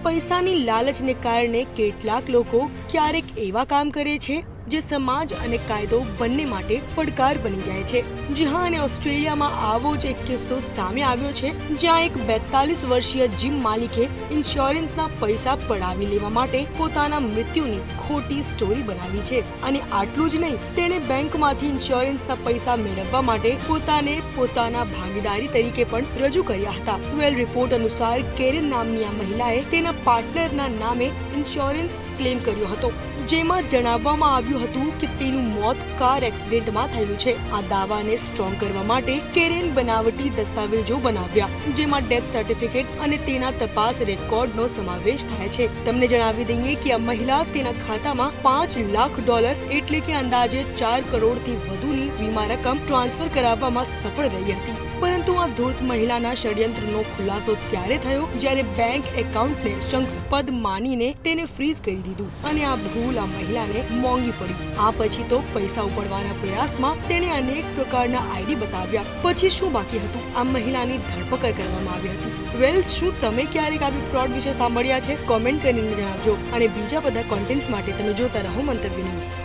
પૈસાની લાલચને કારણે કેટલાક લોકો ક્યારેક એવા કામ કરે છે જે સમાજ અને કાયદો બંને માટે પડકાર બની જાય છે। જી હા, અને ઓસ્ટ્રેલિયામાં આવો જ એક કિસ્સો સામે આવ્યો છે, જ્યાં એક 42 વર્ષીય જીમ માલિકે ઇન્સ્યોરન્સના પૈસા પડાવી લેવા માટે પોતાના મૃત્યુની ખોટી સ્ટોરી બનાવી છે। અને આટલું જ નહીં, તેણે બેંકમાંથી ઇન્સ્યોરન્સના પૈસા મેળવવા માટે પોતાને પોતાના ભાગીદારી તરીકે પણ રજૂ કર્યા હતા। વેલ રિપોર્ટ અનુસાર કેરેન નામની આ મહિલાએ તેના પાર્ટનરના નામે ઇન્સ્યોરન્સ ક્લેમ કર્યો હતો, જેમાં જણાવવામાં આવ્યું હતું કે તેનું મોત કાર એક્સિડન્ટમાં થયું છે। આ દાવાને સ્ટ્રોંગ કરવા માટે કેરેન બનાવટી દસ્તાવેજો બનાવ્યા, જેમાં ડેથ સર્ટિફિકેટ અને તેના તપાસ રેકોર્ડનો સમાવેશ થાય છે। તમને જણાવી દઈએ કે આ મહિલા તેના ખાતામાં $5 લાખ એટલે કે અંદાજે 4 કરોડથી વધુની વીમા રકમ ટ્રાન્સફર કરાવવામાં સફળ રહી હતી। પરંતુ આ ધૂર્ત મહિલાના ષડયંત્રનો ખુલાસો ત્યારે થયો જ્યારે બેંક એકાઉન્ટને શંકાસ્પદ માનીને તેને ફ્રીઝ કરી દીધું, અને આ ભૂલ આ મહિલાને મોંઘી પડી। આ પછી તો પૈસા ઉપાડવાના પ્રયાસમાં તેણે અનેક પ્રકારના આઈડી બતાવ્યા। પછી શું બાકી હતું? આ મહિલાની ધરપકડ કરવામાં આવી હતી। વેલ, શું તમે ક્યારેક આવી ફ્રોડ વિશે સાંભળ્યા છે? કોમેન્ટ કરીને જણાવજો, અને બીજા બધા કોન્ટેન્ટ્સ માટે તમે જોતા રહો મંતવ્ય ન્યૂઝ।